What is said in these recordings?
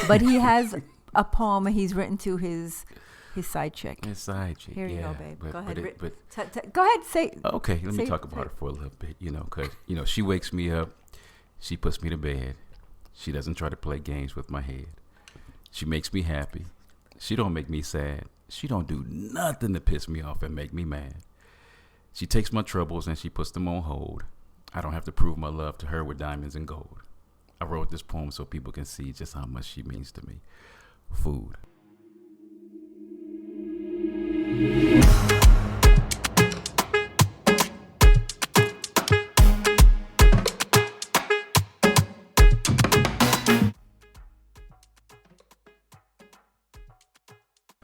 But he has a poem he's written to his side chick. His side chick. Here you go, babe. Go ahead. But go ahead. Say. Okay, let me talk about her for a little bit. Because she wakes me up, she puts me to bed. She doesn't try to play games with my head. She makes me happy. She don't make me sad. She don't do nothing to piss me off and make me mad. She takes my troubles and she puts them on hold. I don't have to prove my love to her with diamonds and gold. I wrote this poem so people can see just how much she means to me. Food.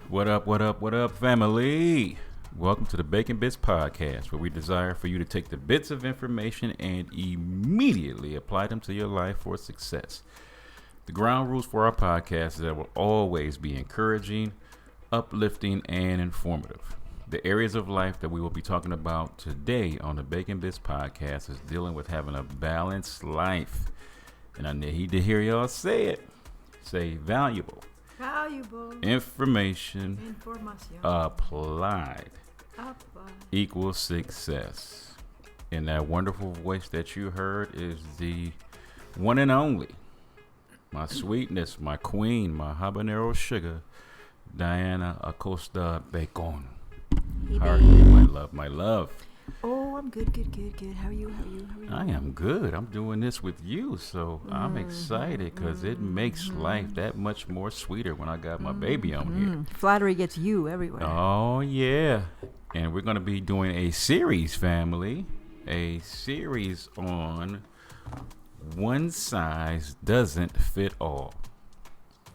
What up, family? Welcome to the Bacon Bits Podcast, where we desire for you to take the bits of information and immediately apply them to your life for success. The ground rules for our podcast is that it will always be encouraging, uplifting, and informative. The areas of life that we will be talking about today on the Bacon Bits Podcast is dealing with having a balanced life. And I need to hear y'all say it. Say valuable. Information applied equals success. And that wonderful voice that you heard is the one and only, my sweetness, my queen, my habanero sugar, Diana Acosta-Bacon. How are you, my love? Oh, I'm good. How are you? I am good. I'm doing this with you, so I'm excited because it makes life that much more sweeter when I got my baby on here. Flattery gets you everywhere. Oh, yeah. And we're going to be doing a series, family. A series on one size doesn't fit all.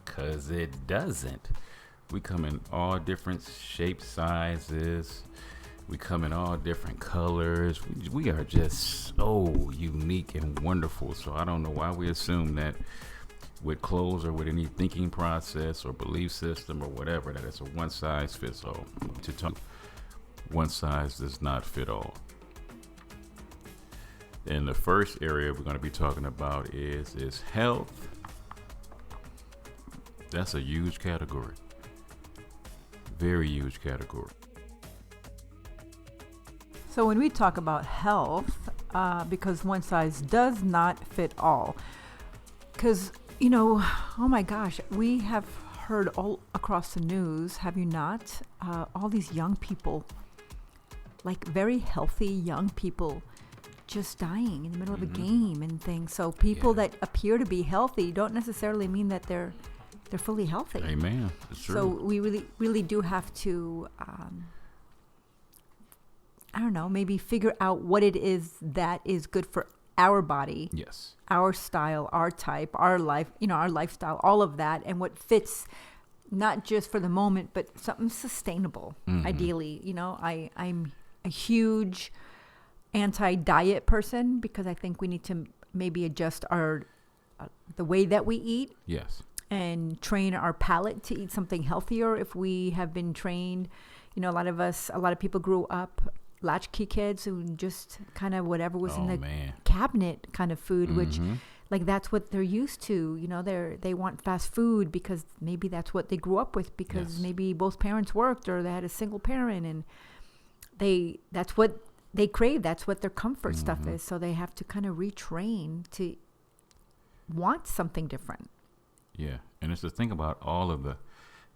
Because it doesn't. We come in all different shapes, sizes. We come in all different colors. We are just so unique and wonderful. So I don't know why we assume that with clothes or with any thinking process or belief system or whatever, that it's a one size fits all. One size does not fit all. And the first area we're going to be talking about is health. That's a huge category. Very huge category. So when we talk about health, because one size does not fit all, because, oh my gosh, we have heard all across the news, have you not? All these young people, like very healthy young people, just dying in the middle of a game and things. So people that appear to be healthy don't necessarily mean that they're fully healthy. Amen. It's true. So we really do have to I don't know, maybe figure out what it is that is good for our body. Yes. Our style, our type, our life, our lifestyle, all of that, and what fits not just for the moment, but something sustainable, ideally. I'm a huge anti-diet person because I think we need to maybe adjust our the way that we eat. Yes. And train our palate to eat something healthier if we have been trained. A lot of people grew up latchkey kids who just kind of whatever was in the cabinet kind of food, which like that's what they're used to. They want fast food because maybe that's what they grew up with because maybe both parents worked or they had a single parent and that's what they crave. That's what their comfort stuff is. So they have to kind of retrain to want something different. Yeah. And it's the thing about all of the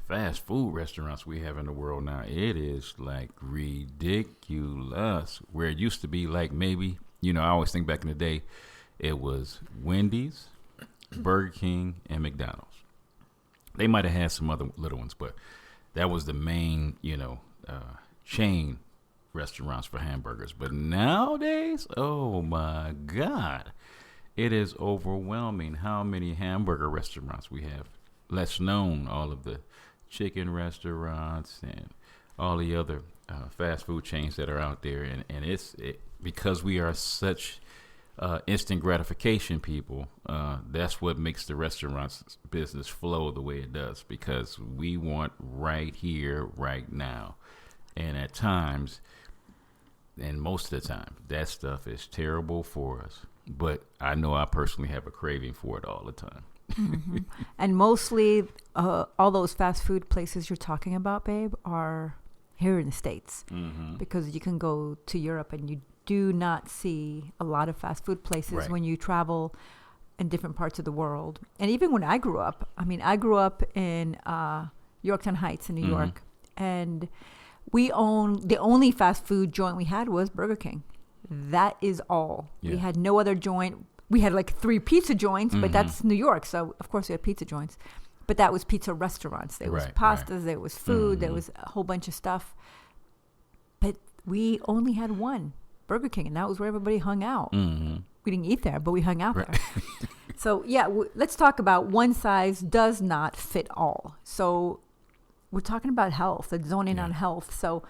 fast food restaurants we have in the world now. It is like ridiculous. Where it used to be like maybe, I always think back in the day, it was Wendy's, Burger King, and McDonald's. They might have had some other little ones, but that was the main, chain restaurants for hamburgers. But nowadays, oh my God, it is overwhelming how many hamburger restaurants we have. Less known, all of the chicken restaurants and all the other fast food chains that are out there. And it's because we are such instant gratification people, that's what makes the restaurants business flow the way it does, because we want right here, right now. And at times, and most of the time, that stuff is terrible for us. But I know I personally have a craving for it all the time. Mm-hmm. And mostly all those fast food places you're talking about, babe, are here in the States. Mm-hmm. Because you can go to Europe and you do not see a lot of fast food places when you travel in different parts of the world. And even when I grew up, I grew up in Yorktown Heights in New York. And the only fast food joint we had was Burger King. That is all. Yeah. We had no other joint. We had like 3 pizza joints, but that's New York. So, of course, we had pizza joints. But that was pizza restaurants. There was pastas. There was food. There was a whole bunch of stuff. But we only had one, Burger King, and that was where everybody hung out. Mm-hmm. We didn't eat there, but we hung out there. So, yeah, let's talk about one size does not fit all. So we're talking about health, and zoning on health. So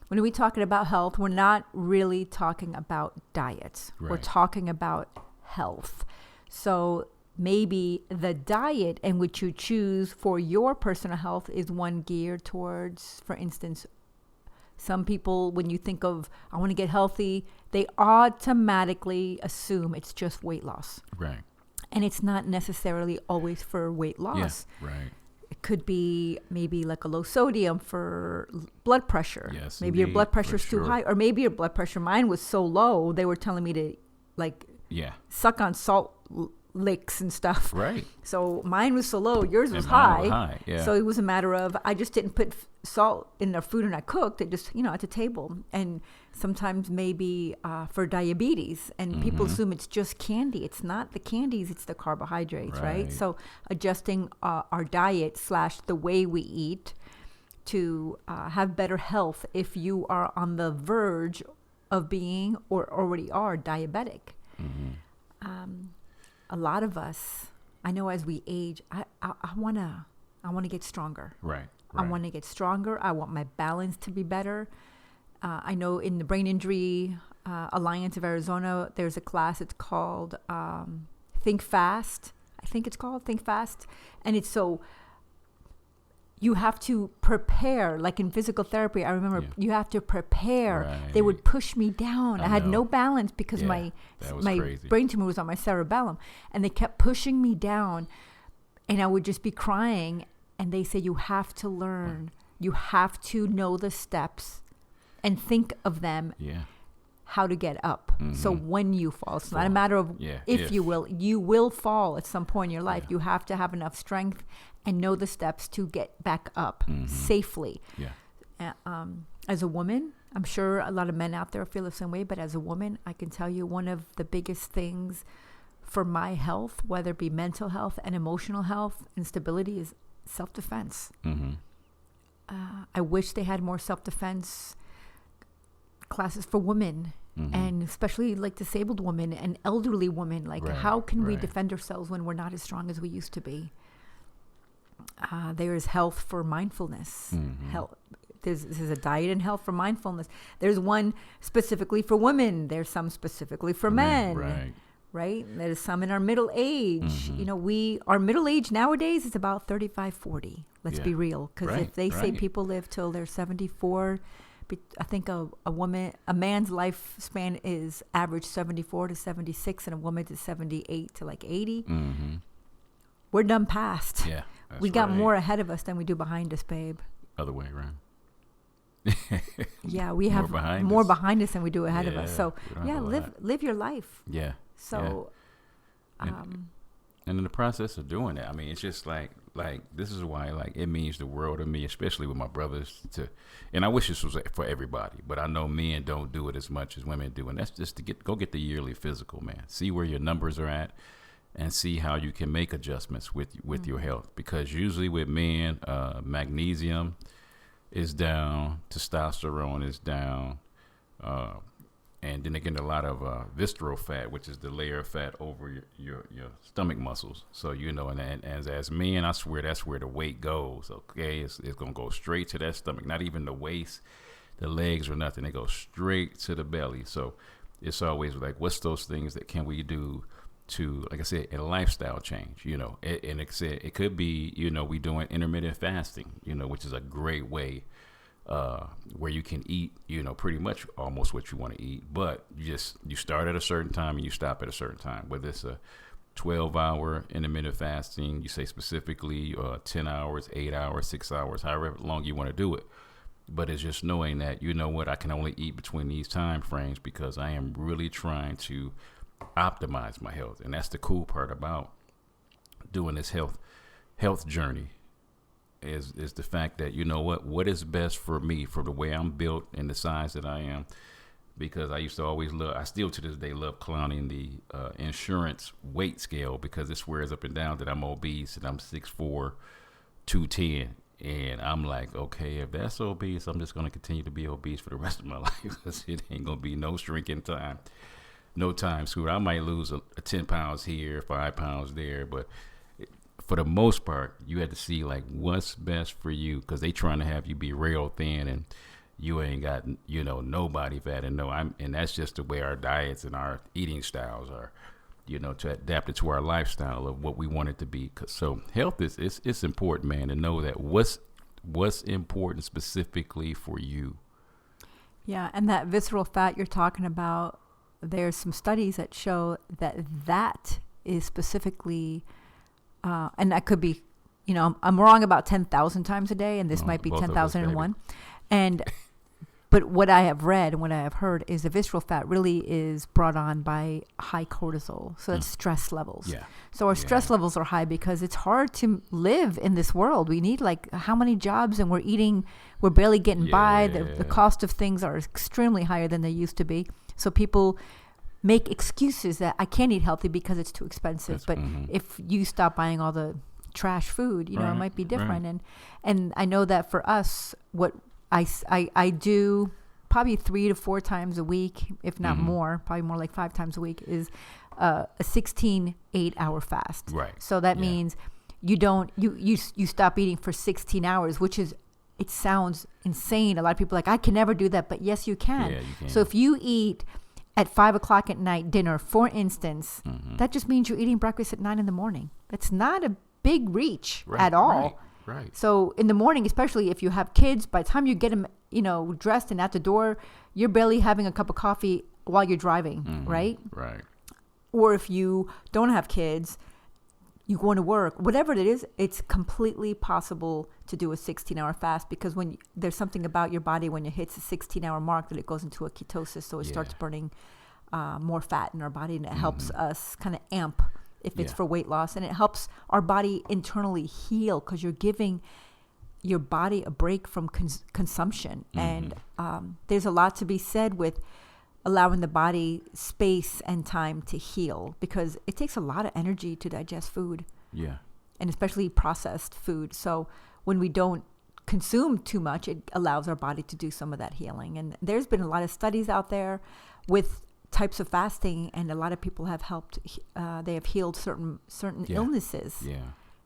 when we're talking about health, we're not really talking about diets. Right. We're talking about health. So maybe the diet in which you choose for your personal health is one geared towards, for instance, some people, when you think of, I want to get healthy, they automatically assume it's just weight loss. Right. And it's not necessarily always for weight loss. Yeah, right. It could be maybe like a low sodium for blood pressure. Yes, maybe your blood pressure is too high, or maybe your blood pressure, mine was so low, they were telling me to suck on salt licks and stuff. Right. So mine was so low, yours was high. Yeah. So it was a matter of, I just didn't put salt in the food and I cooked it just, at the table. And sometimes maybe for diabetes, and people assume it's just candy. It's not the candies, it's the carbohydrates, right? So adjusting our diet / the way we eat to have better health if you are on the verge of being or already are diabetic. A lot of us, I know as we age, I want to get stronger. Right. I want to get stronger. I want my balance to be better. I know in the Brain Injury Alliance of Arizona, there's a class. It's called Think Fast. I think it's called Think Fast. And it's so you have to prepare, like in physical therapy. I remember you have to prepare. Right. They would push me down. I had no balance because my brain tumor was on my cerebellum, and they kept pushing me down, and I would just be crying. And they say you have to learn. You have to know the steps, and think of them. Yeah. How to get up. Mm-hmm. So when you fall, it's not a matter of if you will fall at some point in your life. Yeah. You have to have enough strength and know the steps to get back up safely. Yeah. As a woman, I'm sure a lot of men out there feel the same way, but as a woman, I can tell you one of the biggest things for my health, whether it be mental health and emotional health and stability, is self-defense. Mm-hmm. I wish they had more self-defense classes for women, and especially like disabled women and elderly women. Like, how can we defend ourselves when we're not as strong as we used to be? There is health for mindfulness. Health. There's a diet and health for mindfulness. There's one specifically for women. There's some specifically for men. Right? There's some in our middle age. Our middle age nowadays is about 35, 40. Let's be real. Because if they say people live till they're 74, I think a man's lifespan is average 74 to 76, and a woman's is 78 to like 80. We're done past. Yeah, we got more ahead of us than we do behind us, babe. Other way around. Yeah, we have more behind us than we do ahead of us. So live your life. Yeah. So, and in the process of doing that, I mean, it's just like this is why it means the world to me, especially with my brothers. And I wish this was for everybody, but I know men don't do it as much as women do, and that's just to go get the yearly physical, man. See where your numbers are at, and see how you can make adjustments with your health. Because usually with men, magnesium is down, testosterone is down, and then they get a lot of visceral fat, which is the layer of fat over your stomach muscles. So, and as men, I swear that's where the weight goes. Okay, it's going to go straight to that stomach, not even the waist, the legs or nothing. They go straight to the belly. So it's always like, what's those things that can we do to, like I said, a lifestyle change, and like I said, it could be, we doing intermittent fasting, which is a great way where you can eat, pretty much almost what you want to eat, but you start at a certain time and you stop at a certain time, whether it's 12-hour intermittent fasting. You say specifically 10 hours, 8 hours, 6 hours, however long you want to do it. But it's just knowing that, you know what, I can only eat between these time frames because I am really trying to optimize my health. And that's the cool part about doing this health journey is the fact that, you know what is best for me, for the way I'm built and the size that I am. Because I used to always I still to this day love clowning the insurance weight scale, because it swears up and down that I'm obese and I'm 6'4", 210. And I'm like, okay, if that's obese, I'm just going to continue to be obese for the rest of my life, because it ain't going to be no shrinking time, no time soon. I might lose a 10 pounds here, 5 pounds there, but for the most part, you had to see like what's best for you, because they trying to have you be real thin and you ain't got, you know, no body fat. And and that's just the way our diets and our eating styles are, you know, to adapt it to our lifestyle of what we want it to be. So health it's important, man, to know that what's important specifically for you. Yeah, and that visceral fat you're talking about, there's some studies that show that is specifically, and that could be, you know, I'm wrong about 10,000 times a day, and this might be 10,001. But what I have read and what I have heard is the visceral fat really is brought on by high cortisol. So that's stress levels. Yeah. So our stress levels are high because it's hard to live in this world. We need like how many jobs, and we're barely getting by. The cost of things are extremely higher than they used to be. So people make excuses that I can't eat healthy because it's too expensive. But if you stop buying all the trash food, you know, it might be different. Right. And I know that for us, what I do probably 3 to 4 times a week, if not more, probably more like 5 times a week, is a 16 8-hour fast. Right. So that means you stop eating for 16 hours, which is, it sounds insane. A lot of people are like, I can never do that, but yes, you can. Yeah, you can. So if you eat at 5 o'clock at night dinner, for instance, that just means you're eating breakfast at 9 in the morning. That's not a big reach at all. Right. So in the morning, especially if you have kids, by the time you get them, you know, dressed and at the door, you're barely having a cup of coffee while you're driving, right? Right. Or if you don't have kids, you go to work, whatever it is, it's completely possible to do a 16-hour fast, because when there's something about your body when it hits the 16-hour mark that it goes into a ketosis, so it starts burning more fat in our body, and it helps us kind of amp if it's for weight loss, and it helps our body internally heal, because you're giving your body a break from consumption. And there's a lot to be said with allowing the body space and time to heal, because it takes a lot of energy to digest food. Yeah. And especially processed food. So when we don't consume too much, it allows our body to do some of that healing. And there's been a lot of studies out there with types of fasting, and a lot of people have helped. They have healed certain illnesses. Yeah.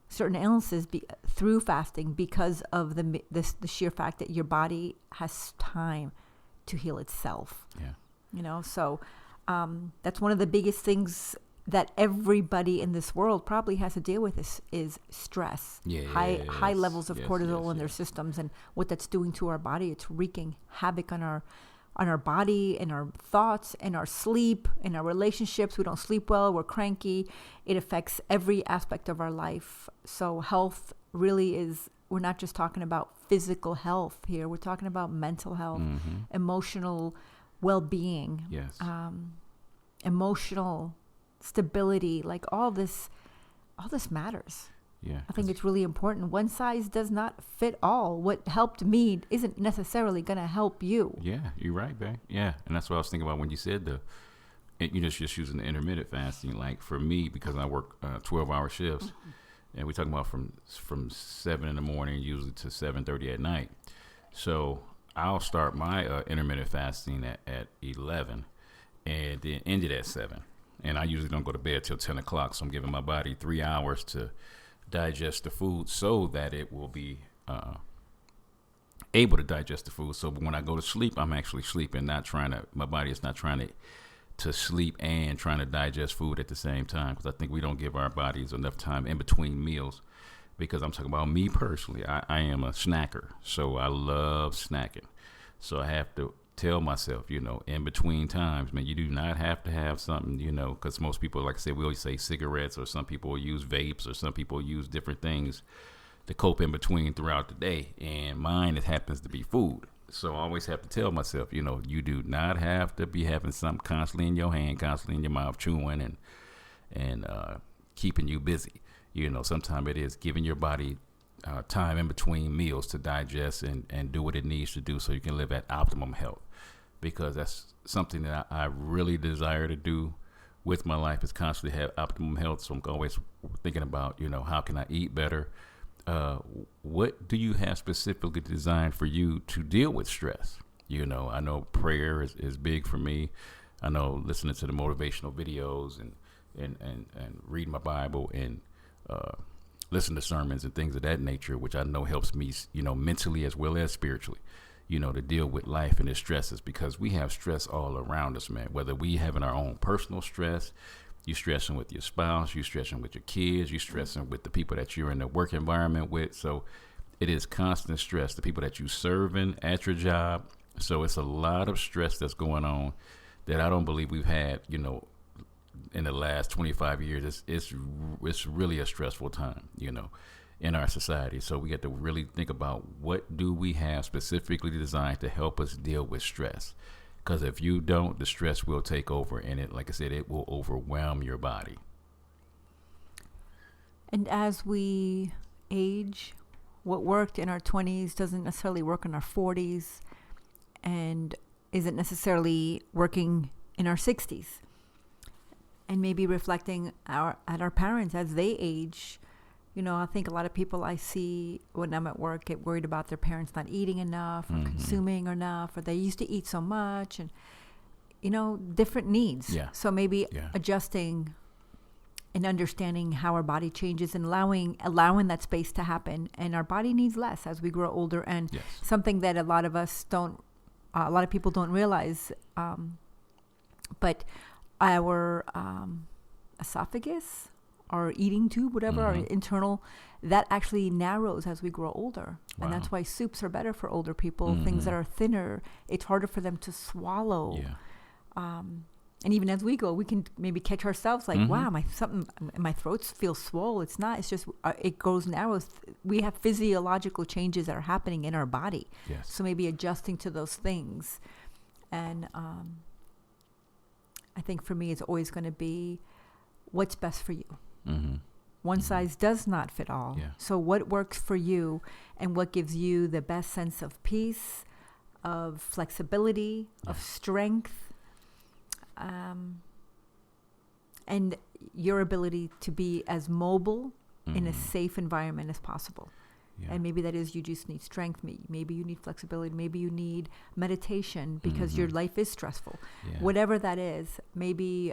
Certain illnesses through fasting, because of the sheer fact that your body has time to heal itself. Yeah. You know, so that's one of the biggest things that everybody in this world probably has to deal with is stress. High levels of cortisol in their systems, and what that's doing to our body. It's wreaking havoc on our body and our thoughts and our sleep and our relationships. We don't sleep well. We're cranky. It affects every aspect of our life. So health really is, we're not just talking about physical health here. We're talking about mental health, emotional well-being, emotional stability. Like all this matters. Yeah, I think it's really important. One size does not fit all. What helped me isn't necessarily going to help you. Yeah, you're right, babe. Yeah, and that's what I was thinking about when you said just using the intermittent fasting. Like for me, because I work 12-hour shifts, and we're talking about from 7 in the morning usually to 7:30 at night. So I'll start my intermittent fasting at 11, and then end it at 7. And I usually don't go to bed till 10 o'clock. So I'm giving my body 3 hours to digest the food, so that it will be able to digest the food. So when I go to sleep, I'm actually sleeping, my body is not trying to sleep and trying to digest food at the same time, because I think we don't give our bodies enough time in between meals. Because I'm talking about me personally, I am a snacker, so I love snacking. So I have to tell myself, in between times, man, you do not have to have something, because most people, like I said, we always say cigarettes, or some people use vapes, or some people use different things to cope in between throughout the day. And mine, it happens to be food. So I always have to tell myself, you do not have to be having something constantly in your hand, constantly in your mouth, chewing and keeping you busy. Sometimes it is giving your body time in between meals to digest and do what it needs to do so you can live at optimum health. Because that's something that I really desire to do with my life, is constantly have optimum health. So I'm always thinking about, how can I eat better? What do you have specifically designed for you to deal with stress? I know prayer is big for me. I know listening to the motivational videos and reading my Bible and listen to sermons and things of that nature, which I know helps me, mentally as well as spiritually, to deal with life and its stresses, because we have stress all around us, man. Whether we having our own personal stress, you stressing with your spouse, you stressing with your kids, you stressing with the people that you're in the work environment with. So it is constant stress, the people that you serving at your job. So it's a lot of stress that's going on that I don't believe we've had, in the last 25 years. It's really a stressful time, in our society. So we have to really think about, what do we have specifically designed to help us deal with stress? Because if you don't, the stress will take over, and it, like I said, it will overwhelm your body. And as we age, what worked in our 20s doesn't necessarily work in our 40s, and isn't necessarily working in our 60s. And maybe reflecting at our parents as they age. I think a lot of people I see when I'm at work get worried about their parents not eating enough, or consuming enough, or they used to eat so much, and different needs. Yeah. So maybe adjusting and understanding how our body changes, and allowing that space to happen. And our body needs less as we grow older, and something that a lot of people don't realize. But our esophagus, our eating tube, whatever, our internal, that actually narrows as we grow older. Wow. And that's why soups are better for older people. Things that are thinner, it's harder for them to swallow. Yeah. And even as we go, we can maybe catch ourselves like, wow, my throat feels swole. It's not. It's just it goes narrow. We have physiological changes that are happening in our body. Yes. So maybe adjusting to those things. And I think for me, it's always going to be what's best for you. One size does not fit all. Yeah. So what works for you, and what gives you the best sense of peace, of flexibility, of strength, and your ability to be as mobile in a safe environment as possible. Yeah. And maybe that is, you just need strength. Maybe you need flexibility. Maybe you need meditation because your life is stressful. Yeah. Whatever that is, maybe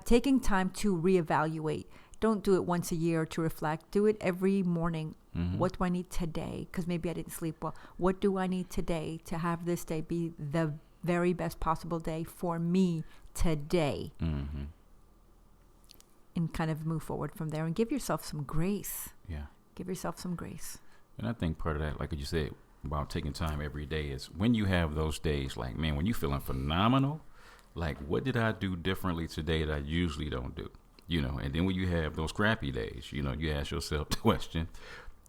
taking time to reevaluate. Don't do it once a year to reflect. Do it every morning. What do I need today? Because maybe I didn't sleep well. What do I need today to have this day be the very best possible day for me today? And kind of move forward from there, and give yourself some grace. Yeah. Give yourself some grace. And I think part of that, like you said, about taking time every day, is when you have those days, like, man, when you're feeling phenomenal, like, what did I do differently today that I usually don't do? And then when you have those crappy days, you ask yourself the question,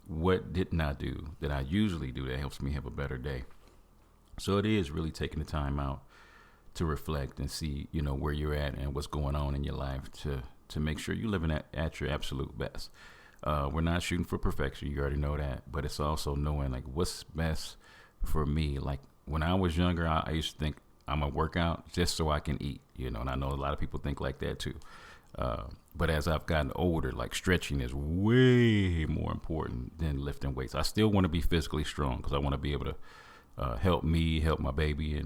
what didn't I do that I usually do that helps me have a better day? So it is really taking the time out to reflect and see, where you're at and what's going on in your life to make sure you're living at your absolute best. We're not shooting for perfection. You already know that. But it's also knowing, like, what's best for me. Like, when I was younger, I used to think I'm going to work out just so I can eat, and I know a lot of people think like that too. But as I've gotten older, like, stretching is way more important than lifting weights. I still want to be physically strong because I want to be able to help me, help my baby,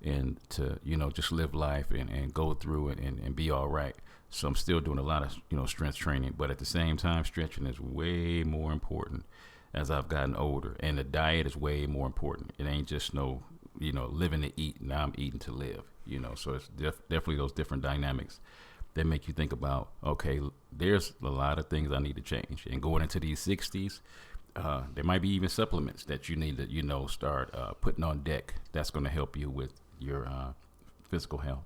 and to, just live life and go through it and be all right. So I'm still doing a lot of, strength training, but at the same time, stretching is way more important as I've gotten older, and the diet is way more important. It ain't just living to eat. Now I'm eating to live, so it's definitely those different dynamics that make you think about, okay, there's a lot of things I need to change. And going into these 60s, there might be even supplements that you need to, start putting on deck. That's going to help you with your physical health.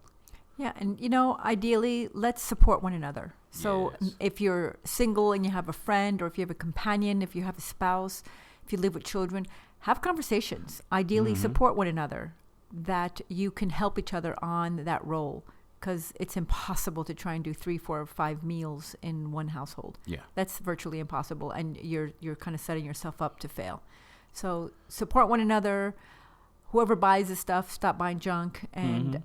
Yeah, and ideally, let's support one another. So Yes. if you're single and you have a friend, or if you have a companion, if you have a spouse, if you live with children, have conversations. Ideally, support one another, that you can help each other on that role, because it's impossible to try and do 3, 4, or 5 meals in one household. Yeah. That's virtually impossible, and you're kind of setting yourself up to fail. So support one another. Whoever buys the stuff, stop buying junk, and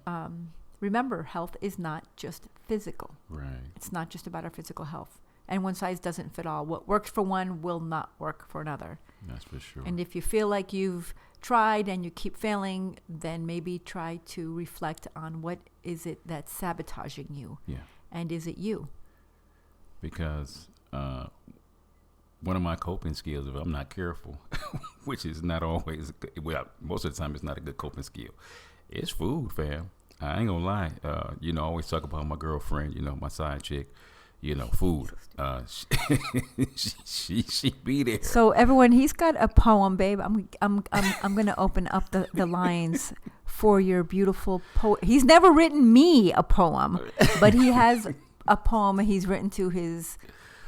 remember, health is not just physical. Right. It's not just about our physical health. And one size doesn't fit all. What works for one will not work for another. That's for sure. And if you feel like you've tried and you keep failing, then maybe try to reflect on what is it that's sabotaging you. Yeah. And is it you? Because one of my coping skills, if I'm not careful, which is not always, most of the time it's not a good coping skill, it's food, fam. I ain't gonna lie. I always talk about my girlfriend, my side chick, food. She be there. So everyone, he's got a poem, babe. I'm gonna open up the lines for your beautiful poet. He's never written me a poem, but he has a poem he's written to his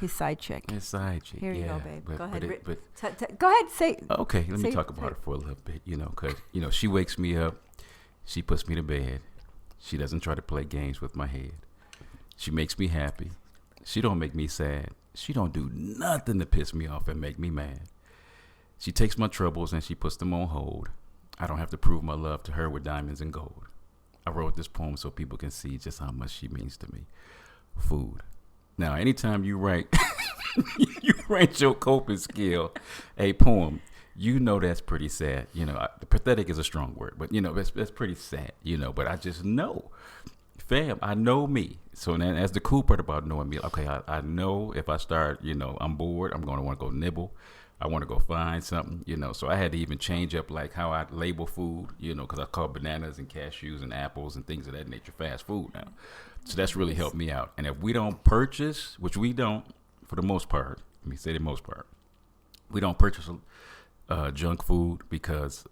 side chick. His side chick. Here you go, babe. Go ahead. Go ahead. Say. Okay, let me talk about her for a little bit. Because she wakes me up, she puts me to bed. She doesn't try to play games with my head. She makes me happy. She don't make me sad. She don't do nothing to piss me off and make me mad. She takes my troubles and she puts them on hold. I don't have to prove my love to her with diamonds and gold. I wrote this poem so people can see just how much she means to me. Food. Now, anytime you write your coping skill, a poem, that's pretty sad. Pathetic is a strong word, but that's pretty sad. But I just know, fam, I know me. So then, that's the cool part about knowing me. Okay, I know if I start, I'm bored, I'm going to want to go nibble. I want to go find something, So I had to even change up like how I label food, because I call bananas and cashews and apples and things of that nature fast food now. So that's really helped me out. And if we don't purchase, which we don't for the most part, let me say the most part, we don't purchase junk food because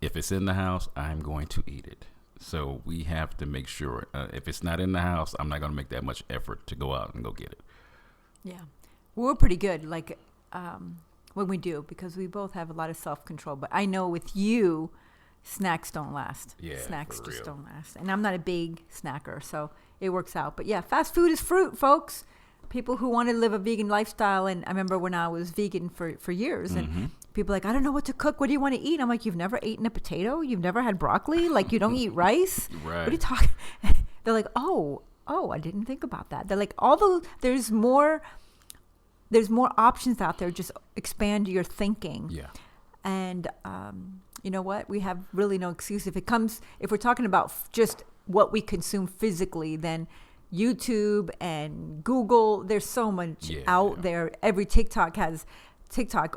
if it's in the house, I'm going to eat it. So we have to make sure if it's not in the house, I'm not going to make that much effort to go out and go get it. Yeah. We're pretty good. Like, when we do, because we both have a lot of self-control. But I know with you, snacks don't last. Yeah, snacks just don't last. And I'm not a big snacker, so it works out. But yeah, fast food is fruit, folks. People who want to live a vegan lifestyle. And I remember when I was vegan for years, and people are like, I don't know what to cook. What do you want to eat? I'm like, you've never eaten a potato? You've never had broccoli? Like, you don't eat rice? Right. What are you talking? They're like, oh, I didn't think about that. They're like, there's more options out there. Just expand your thinking. Yeah. And you know what? We have really no excuse. If we're talking about just what we consume physically, then YouTube and Google, there's so much out there. Every TikTok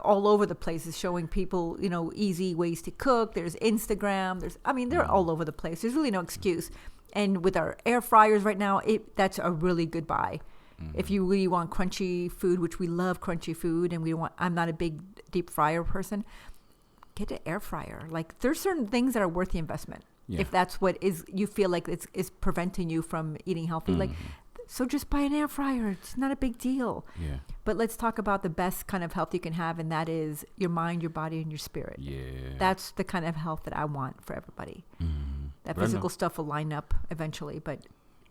all over the place is showing people, easy ways to cook. There's Instagram. They're all over the place. There's really no excuse. And with our air fryers right now, that's a really good buy. If you really want crunchy food, which we love crunchy food, and I'm not a big deep fryer person, get an air fryer. Like, there's certain things that are worth the investment. Yeah. If that's what you feel like is preventing you from eating healthy. Like, so just buy an air fryer. It's not a big deal. Yeah. But let's talk about the best kind of health you can have, and that is your mind, your body, and your spirit. Yeah. That's the kind of health that I want for everybody. That physical stuff will line up eventually, but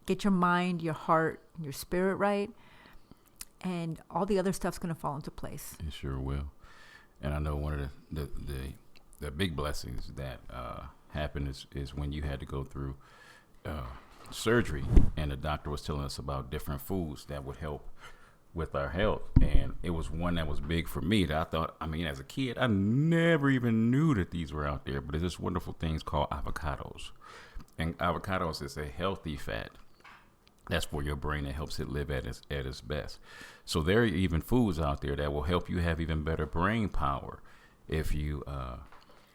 get your mind, your heart, your spirit right, and all the other stuff's going to fall into place. It sure will. And I know one of the big blessings that happened is when you had to go through surgery, and the doctor was telling us about different foods that would help with our health. And it was one that was big for me that I thought, as a kid, I never even knew that these were out there, but there's this wonderful things called avocados. And avocados is a healthy fat. That's for your brain. That helps it live at its best. So there are even foods out there that will help you have even better brain power if you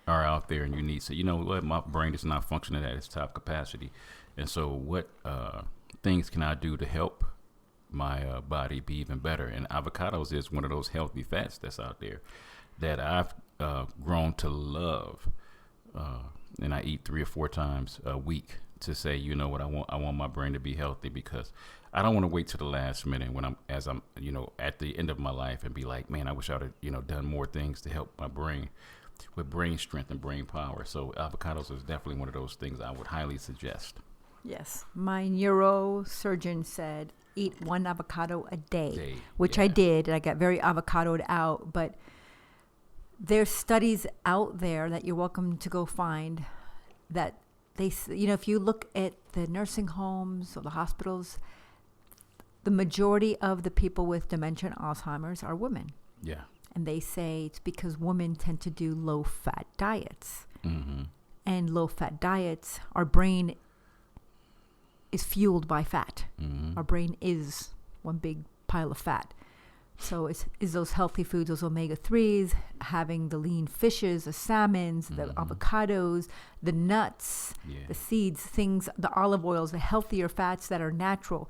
are out there and you need. So you know what, my brain is not functioning at its top capacity, and so what things can I do to help my body be even better. And avocados is one of those healthy fats that's out there that I've grown to love, and I eat 3 or 4 times a week to say, you know what, I want my brain to be healthy, because I don't want to wait to the last minute when I'm at the end of my life and be like, man, I wish I'd have done more things to help my brain with brain strength and brain power. So avocados is definitely one of those things I would highly suggest. Yes, my neurosurgeon said eat 1 avocado a day, which yeah. I did, and I got very avocadoed out. But there's studies out there that you're welcome to go find that if you look at the nursing homes or the hospitals, the majority of the people with dementia and Alzheimer's are women. Yeah. And they say it's because women tend to do low-fat diets. Mm-hmm. And low-fat diets, our brain is fueled by fat. Mm-hmm. Our brain is one big pile of fat. So it's those healthy foods, those omega-3s, having the lean fishes, the salmons, the avocados, the nuts, the seeds, the olive oils, the healthier fats that are natural.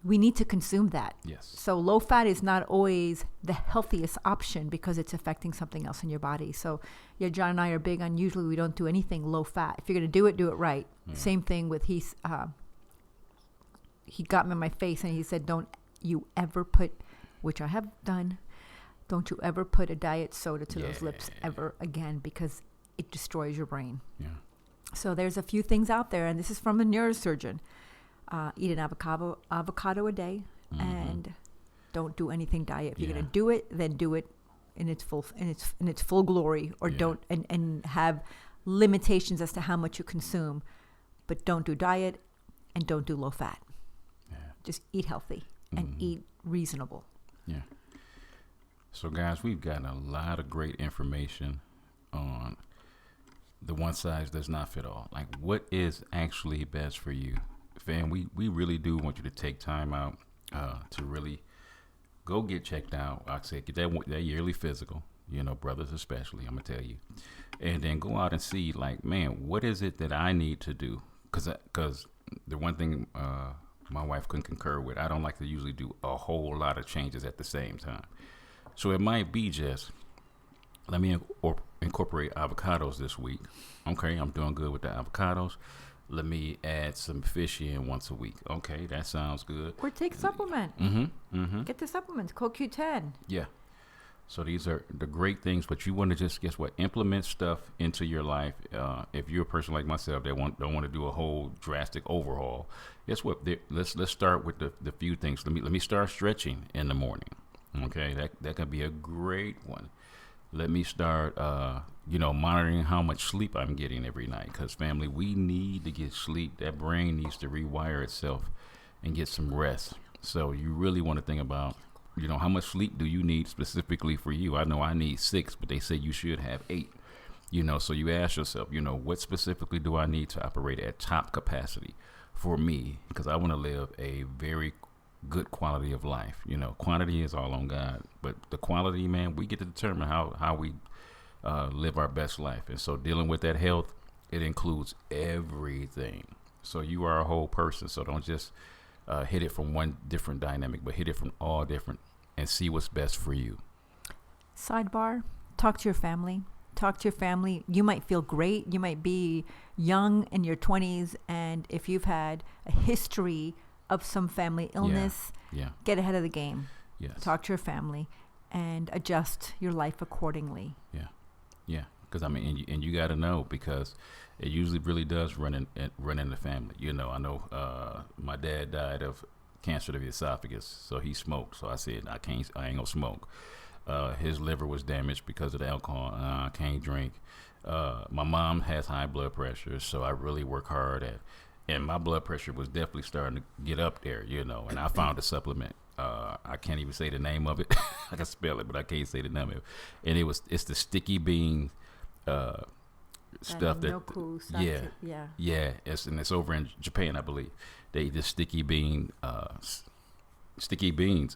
We need to consume that. Yes. So low fat is not always the healthiest option because it's affecting something else in your body. So John and I are big on, usually we don't do anything low fat. If you're going to do it right. Yeah. Same thing with he got me in my face and he said, don't you ever put, which I have done, don't you ever put a diet soda to those lips ever again, because it destroys your brain. Yeah. So there's a few things out there, and this is from a neurosurgeon. Eat an avocado a day, and don't do anything diet. If you're gonna do it, then do it in its full glory, or don't and have limitations as to how much you consume, but don't do diet and don't do low fat. Yeah. Just eat healthy and eat reasonable. Yeah. So guys, we've gotten a lot of great information on the one size does not fit all. Like, what is actually best for you? Fam, we really do want you to take time out to really go get checked out. I'd say get that yearly physical, brothers especially, I'm going to tell you. And then go out and see, like, man, what is it that I need to do? Because the one thing my wife couldn't concur with, I don't like to usually do a whole lot of changes at the same time. So it might be just, let me incorporate avocados this week. Okay, I'm doing good with the avocados. Let me add some fish in once a week. Okay, that sounds good. Or take supplement. Get the supplements, CoQ10. Yeah. So these are the great things, but you want to just, implement stuff into your life. If you're a person like myself that don't want to do a whole drastic overhaul, guess what? Let's start with the few things. Let me start stretching in the morning. Okay, that could be a great one. Let me start, monitoring how much sleep I'm getting every night. Because, family, we need to get sleep. That brain needs to rewire itself and get some rest. So you really want to think about, how much sleep do you need specifically for you? I know I need 6, but they say you should have 8. So you ask yourself, what specifically do I need to operate at top capacity for me? Because I want to live a very good quality of life. Quantity is all on God, but the quality, man, we get to determine how we live our best life. And so dealing with that health, it includes everything. So you are a whole person. So don't just hit it from one different dynamic, but hit it from all different and see what's best for you. Sidebar, talk to your family. You might feel great. You might be young in your 20s, and if you've had a history of some family illness, get ahead of the game. Yes. Talk to your family and adjust your life accordingly. Yeah. Because and you got to know, because it usually really does run in the family. I know my dad died of cancer of the esophagus, so he smoked. So I said I ain't gonna smoke. His liver was damaged because of the alcohol. I can't drink. My mom has high blood pressure, so I really work hard at. And my blood pressure was definitely starting to get up there, and I found a supplement. I can't even say the name of it. I can spell it, but I can't say the name of it. And it's the sticky bean stuff it's over in Japan, I believe. They eat the sticky beans,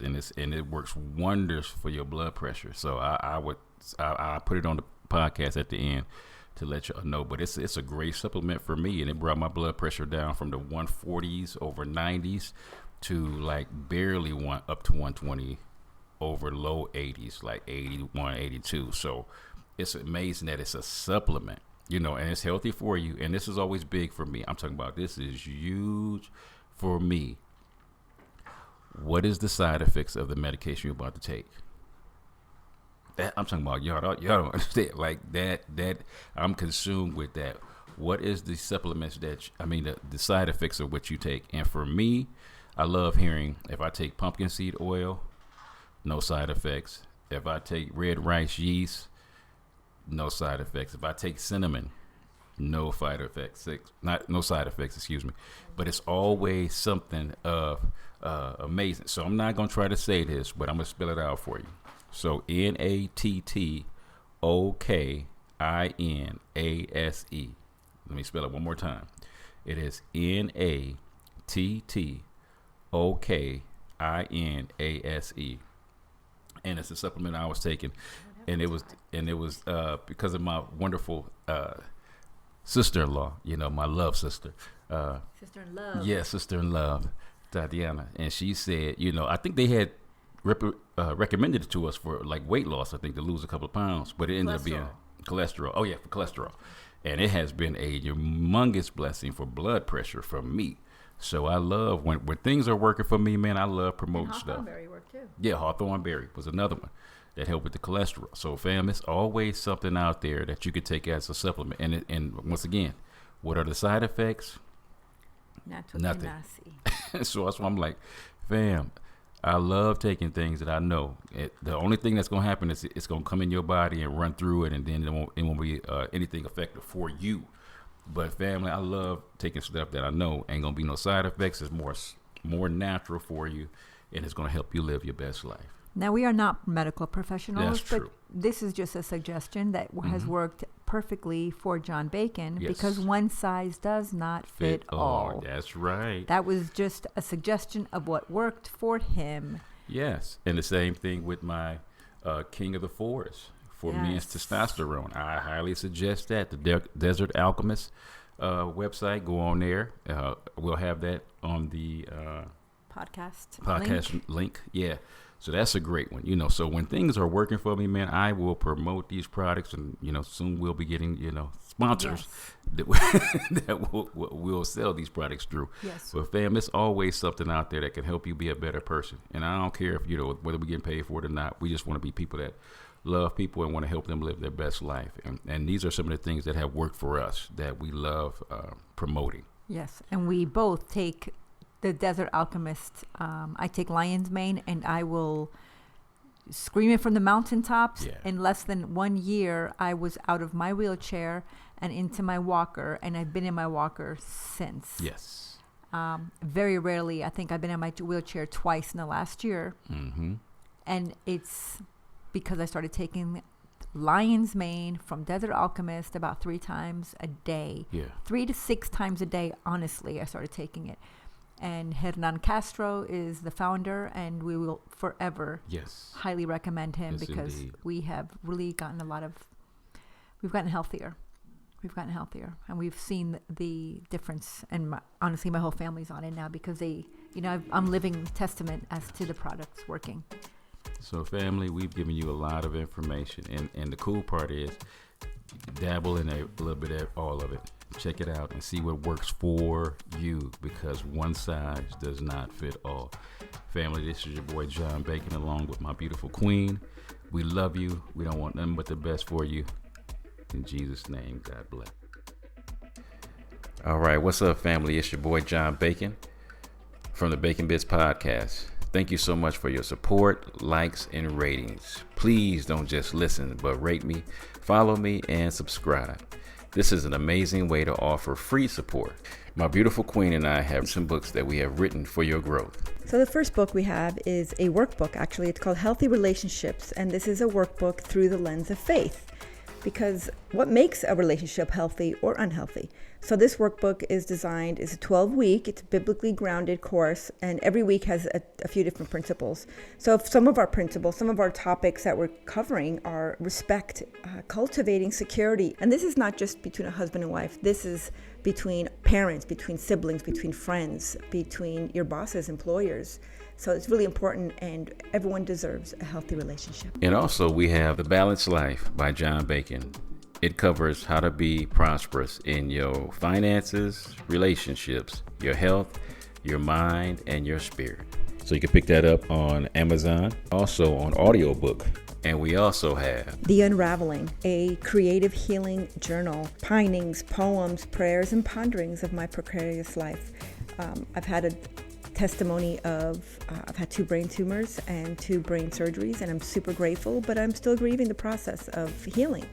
and it works wonders for your blood pressure. So I put it on the podcast at the end to let y'all know, but it's a great supplement for me, and it brought my blood pressure down from the 140s over 90s to like barely up to 120 over low 80s, like 81, 82. So it's amazing that it's a supplement, and it's healthy for you. And this is always big for me. I'm talking about this is huge for me. What is the side effects of the medication you're about to take? That I'm talking about, y'all don't understand. Like that I'm consumed with that. What is the supplements the side effects of what you take? And for me, I love hearing if I take pumpkin seed oil, no side effects. If I take red rice yeast, no side effects. If I take cinnamon, no side effects. No side effects, excuse me. But it's always something of amazing. So I'm not going to try to say this, but I'm going to spell it out for you. So NATTOKINASE. Let me spell it one more time. It is NATTOKINASE. And it's a supplement I was taking. And it was because of my wonderful sister-in-law, my love sister. Sister-in-love. Yeah, sister-in-love, Tatiana. And she said, I think they had recommended it to us for like weight loss, I think, to lose a couple of pounds. But it ended up being cholesterol. Oh, yeah, for cholesterol. And it has been a humongous blessing for blood pressure for me. So I love when things are working for me, man. I love promoting stuff. Hawthorne berry worked too. Yeah, Hawthorne berry was another one that helped with the cholesterol. So, fam, it's always something out there that you could take as a supplement. And once again, what are the side effects? Nothing. So that's why I'm like, fam, I love taking things that I know. The only thing that's going to happen is it's going to come in your body and run through it, and then it won't be anything effective for you. But family, I love taking stuff that I know ain't going to be no side effects. It's more natural for you, and it's going to help you live your best life. Now, we are not medical professionals, That's but true. This is just a suggestion that has worked perfectly for John Bacon, Yes. because one size does not fit all. That's right. That was just a suggestion of what worked for him. Yes. And the same thing with my King of the Forest for men's testosterone. I highly suggest that. The Desert Alchemist website, go on there. We'll have that on the podcast link. Yeah. So that's a great one, So when things are working for me, man, I will promote these products, and soon we'll be getting, sponsors that will sell these products through. Yes. But fam, it's always something out there that can help you be a better person. And I don't care if whether we're getting paid for it or not. We just want to be people that love people and want to help them live their best life. And these are some of the things that have worked for us that we love promoting. Yes, and we both take the Desert Alchemist. I take lion's mane, and I will scream it from the mountaintops. Yeah. In less than 1 year, I was out of my wheelchair and into my walker, and I've been in my walker since. Yes. Very rarely. I think I've been in my wheelchair twice in the last year. Mm-hmm. And it's because I started taking lion's mane from Desert Alchemist about 3 times a day. Yeah. 3 to 6 times a day, honestly, I started taking it. And Hernan Castro is the founder, and we will forever highly recommend him, because indeed. We have really gotten we've gotten healthier. And we've seen the difference. And honestly, my whole family's on it now, because I'm living testament as to the products working. So family, we've given you a lot of information. And the cool part is, dabble in a little bit of all of it. Check it out and see what works for you, because one size does not fit all. Family, this is your boy John Bacon, along with my beautiful queen. We love you. We don't want nothing but the best for you. In Jesus' name, God bless. All right, what's up, family? It's your boy John Bacon from the Bacon Bits Podcast. Thank you so much for your support, likes, and ratings. Please don't just listen, but rate me, follow me, and subscribe. This is an amazing way to offer free support. My beautiful queen and I have some books that we have written for your growth. So the first book we have is a workbook, actually. It's called Healthy Relationships, and this is a workbook through the lens of faith. because what makes a relationship healthy or unhealthy? So this workbook is designed, it's a 12-week, it's a biblically grounded course, and every week has a few different principles. So if some of our principles, some of our topics that we're covering are respect, cultivating security. And this is not just between a husband and wife. This is between parents, between siblings, between friends, between your bosses, employers. So it's really important, and everyone deserves a healthy relationship. And also we have The Balanced Life by John Bacon. It covers how to be prosperous in your finances, relationships, your health, your mind, and your spirit. So you can pick that up on Amazon, also on audiobook. And we also have The Unraveling, a creative healing journal, pinings, poems, prayers, and ponderings of my precarious life. I've had a testimony of, I've had 2 brain tumors and 2 brain surgeries, and I'm super grateful, but I'm still grieving the process of healing.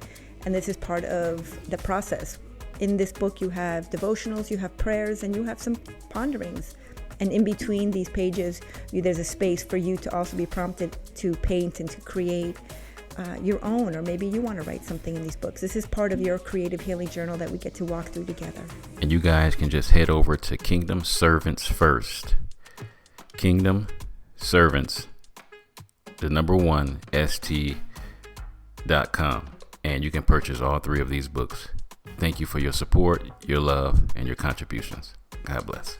And this is part of the process. In this book, you have devotionals, you have prayers, and you have some ponderings. And in between these pages, there's a space for you to also be prompted to paint and to create your own, or maybe you want to write something in these books. This is part of your creative healing journal that we get to walk through together. And you guys can just head over to Kingdom Servants First. Kingdom Servants, the number 1, st.com. And you can purchase all 3 of these books. Thank you for your support, your love, and your contributions. God bless.